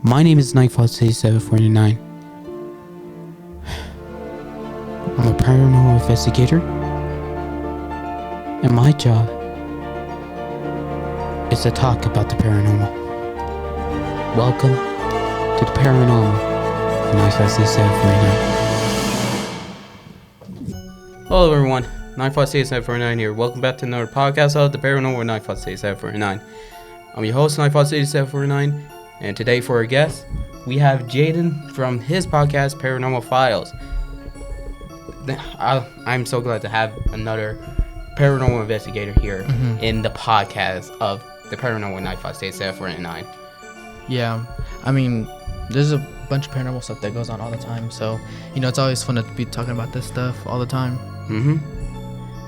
My name is Nightfox8749. I'm a paranormal investigator, and my job is to talk about the paranormal. Welcome to the Paranormal with Nightfox8749. Hello everyone, Nightfox8749 here. Welcome back to another podcast of the Paranormal with Nightfox8749. I'm your host, Nightfox8749. And today for our guest, we have Jaden from his podcast, Paranormal Files. I'm so glad to have another paranormal investigator here in the podcast of the Paranormal Nightfox 8749. Yeah, I mean, there's a bunch of paranormal stuff that goes on all the time. So, it's always fun to be talking about this stuff all the time.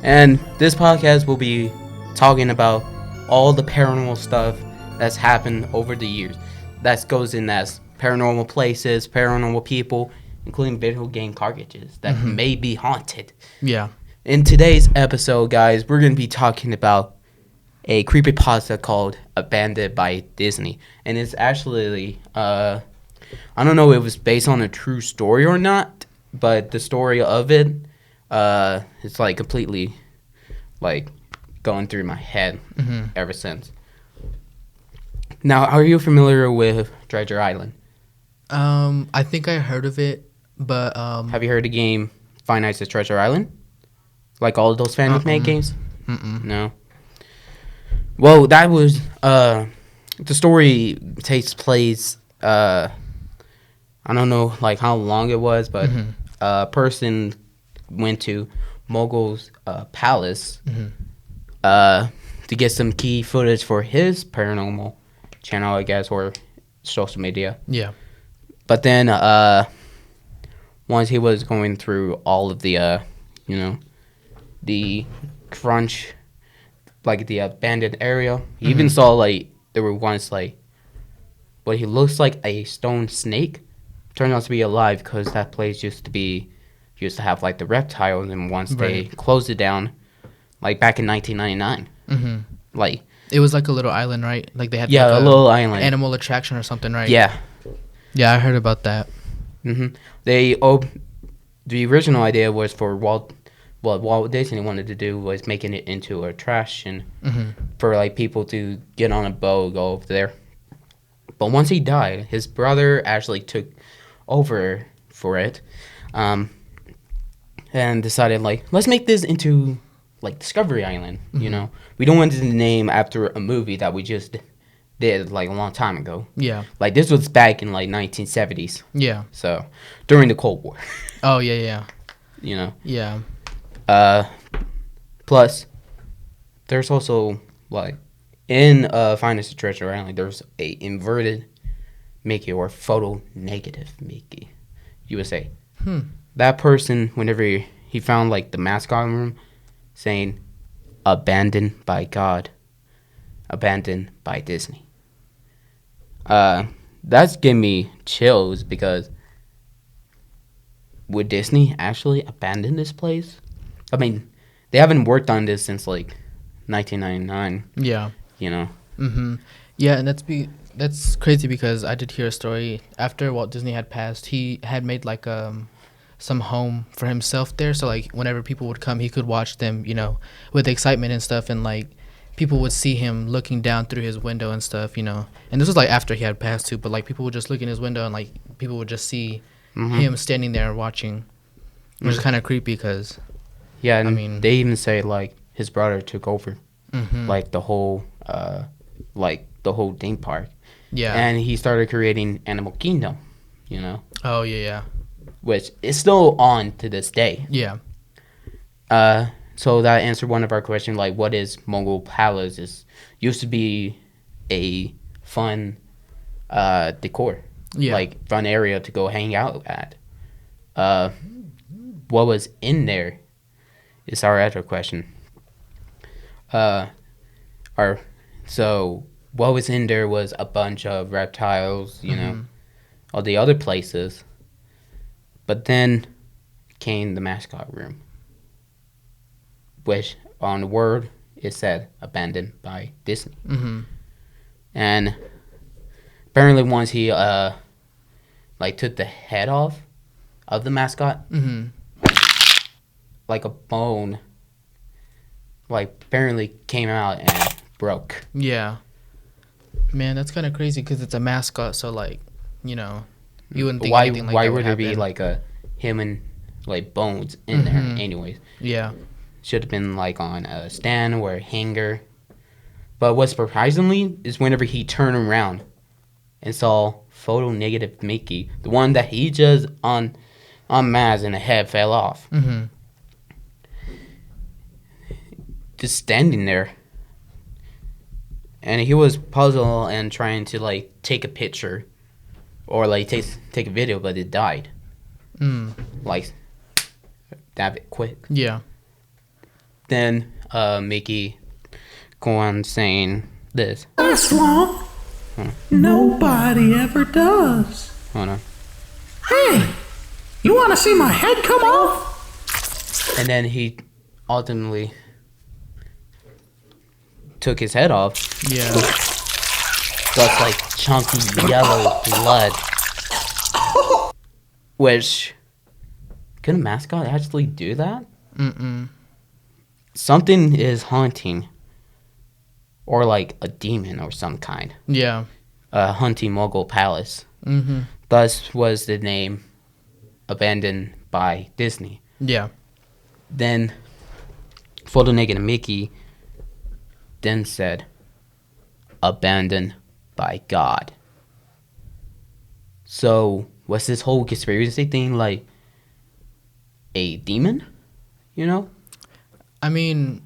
And this podcast will be talking about all the paranormal stuff that's happened over the years. That goes in as paranormal places, paranormal people, including video game cartridges that may be haunted. Yeah. In today's episode, guys, we're going to be talking about a creepypasta called Abandoned by Disney. And it's actually, I don't know if it was based on a true story or not, but the story of it, it's like completely like going through my head ever since. Now, are you familiar with Treasure Island? I think I heard of it, but Have you heard the game Five Nights at Treasure Island? Like all of those fan-made games? No. Well, that was the story takes place. I don't know like how long it was, but a person went to Mogul's palace to get some key footage for his paranormal channel, I guess, or social media. Yeah. But then once he was going through all of the the crunch, like the abandoned area, he even saw like there were once like what he looks like a stone snake turned out to be alive, because that place used to have like the reptiles, and once they closed it down, like back in 1999, like it was like a little island, right? Like they had a little island, animal attraction or something, right? Yeah, I heard about that. The original idea was for Walt Disney wanted to do was making it into a attraction for like people to get on a boat, go over there. But once he died, his brother actually took over for it, and decided like, let's make this into like Discovery Island. We don't want to name after a movie that we just did like a long time ago. Yeah, like this was back in like 1970s. Yeah, so during the Cold War. Oh yeah. Yeah. Plus, there's also like in Finest Treasure Island, there's a inverted Mickey or photo negative Mickey. You would say that person, whenever he found like the mascot room, saying "abandoned by God, abandoned by Disney." That's giving me chills, because would Disney actually abandon this place? I mean, they haven't worked on this since like 1999. Yeah. Yeah, and that's crazy, because I did hear a story after Walt Disney had passed. He had made like some home for himself there, so like whenever people would come, he could watch them, with excitement and stuff, and like people would see him looking down through his window and stuff, and this was like after he had passed too, but like people would just look in his window, and like people would just see him standing there watching, which is kind of creepy, because and I mean, they even say like his brother took over like the whole theme park, and he started creating Animal Kingdom, Oh yeah, which is still on to this day. Yeah. So that answered one of our questions, like what is Mogul Palace? It used to be a fun decor, like fun area to go hang out at. What was in there is our other question. So what was in there was a bunch of reptiles, all the other places. But then came the mascot room, which on the word it said abandoned by Disney. And apparently once he like took the head off of the mascot, like a bone, like apparently came out and broke. Yeah. Man, that's kind of crazy because it's a mascot. So like, you know, you wouldn't think anything like why that would would there happen. be like a human like bones in there? Anyways, Yeah. should have been like on a stand or a hanger. But what's surprisingly is whenever he turned around and saw photo negative Mickey, the one that he just unmasked and the head fell off, just standing there, and he was puzzled and trying to like take a picture or like take a video, but it died. Like that bit quick. Yeah. Then Mickey go on saying this. Last long. Nobody ever does. Hold on. Hey, you want to see my head come off? And then he ultimately took his head off. Yeah. That's like chunky yellow blood. Which, could a mascot actually do that? Something is haunting. Or like a demon or some kind. Yeah. Hunting Mogul Palace. Thus was the name abandoned by Disney. Yeah. Then Photo Negative Mickey then said, abandoned by God. So was this whole conspiracy thing like a demon? You know? I mean,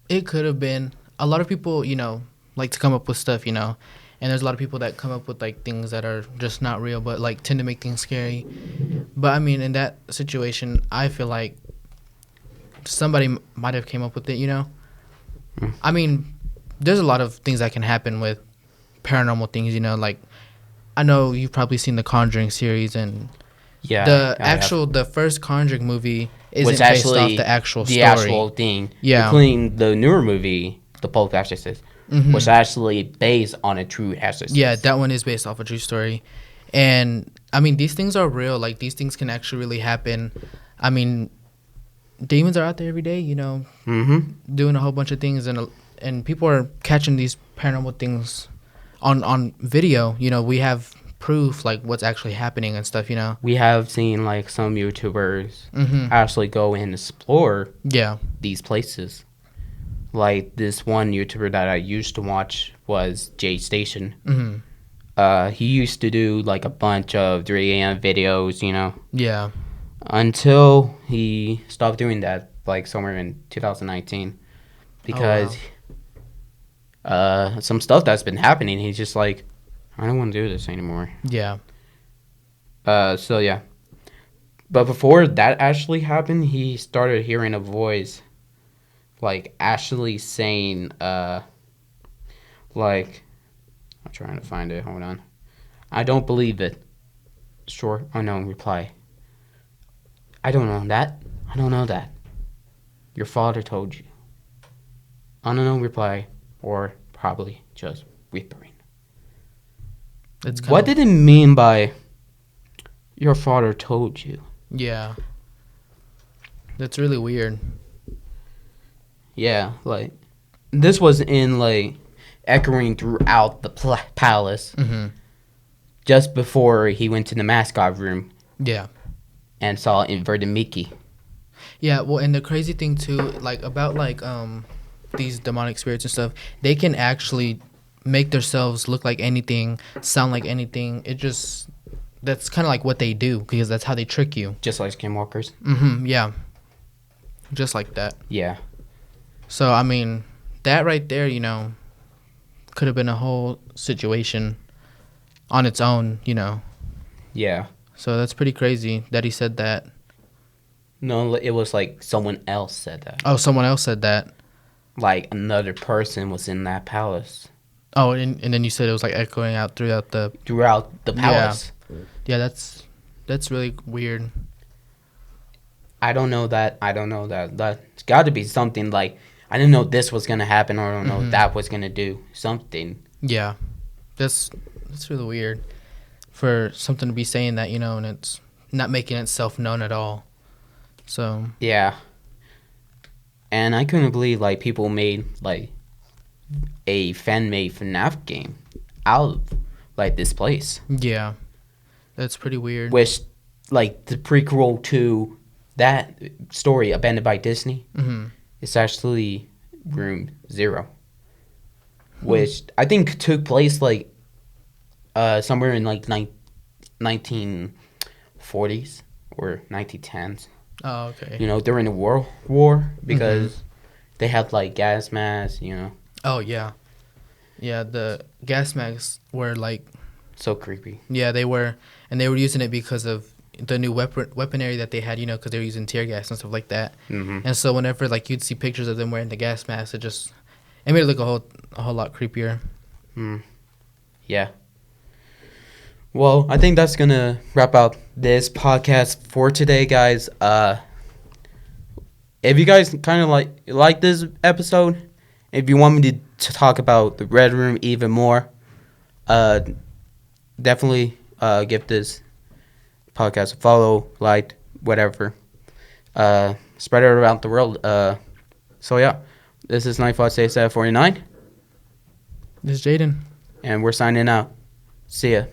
it could have been. A lot of people, you know, like to come up with stuff, you know, and there's a lot of people that come up with like things that are just not real, but like tend to make things scary. But I mean, in that situation, I feel like somebody might have came up with it, you know. I mean, there's a lot of things that can happen with paranormal things, you know. Like, I know you've probably seen the Conjuring series, and the first Conjuring movie isn't based off the actual story. The actual thing. Yeah. Including the newer movie, The Pope Exorcist, was actually based on a true exorcist. Yeah, that one is based off a true story. And, I mean, these things are real. Like, these things can actually really happen. I mean, demons are out there every day, you know, doing a whole bunch of things. And people are catching these paranormal things on video. You know, we have proof, like, what's actually happening and stuff, you know. We have seen, like, some YouTubers actually go and explore these places. Like, this one YouTuber that I used to watch was Jay Station. He used to do, like, a bunch of 3 a.m. videos, you know. Yeah. Until he stopped doing that, like, somewhere in 2019. Because some stuff that's been happening, he's just like, I don't want to do this anymore. Yeah. So, yeah. But before that actually happened, he started hearing a voice, like, actually saying, like, I'm trying to find it. Hold on. I don't believe it. Short, unknown reply. I don't know that. I don't know that. Your father told you. Unknown reply, or probably just whispering. What did it mean by your father told you? Yeah. That's really weird. Yeah, like, this was in, like, echoing throughout the palace just before he went to the mascot room. Yeah. And saw inverted Mickey. Yeah, well, and the crazy thing, too, like, about, like, these demonic spirits and stuff, they can actually make themselves look like anything, sound like anything. It just, that's kind of like what they do, because that's how they trick you. Just like skinwalkers? Yeah. Just like that. Yeah. So, I mean, that right there, you know, could have been a whole situation on its own, you know. Yeah. So that's pretty crazy that he said that. No, it was like someone else said that. Oh, someone else said that. Like another person was in that palace. Oh, and then you said it was like echoing out throughout the palace. Yeah, that's really weird. I don't know that. That's got to be something like, I didn't know this was going to happen, or I don't know that was going to do something. Yeah. That's really weird for something to be saying that, and it's not making itself known at all. So Yeah. And I couldn't believe like people made like a fan-made FNAF game out of like this place, yeah, that's pretty weird. which like the prequel to that story, Abandoned by Disney, Mm-hmm. it's actually Room Zero, which I think took place like somewhere in like 1940s or 1910s. Oh, okay. During the World War, because they had like gas masks. Oh, yeah. Yeah, the gas masks were like, So creepy. yeah, they were, and they were using it because of the new weaponry that they had, because they were using tear gas and stuff like that. Hmm. And so whenever like you'd see pictures of them wearing the gas mask, it made it look a whole lot creepier. Yeah. Well, I think that's gonna wrap up this podcast for today, guys. If you guys kind of like this episode, if you want me to talk about the Red Room even more, definitely give this podcast a follow, like, whatever. Spread it around the world. So yeah, this is Nightfox8749, This is Jaden. and we're signing out. See ya.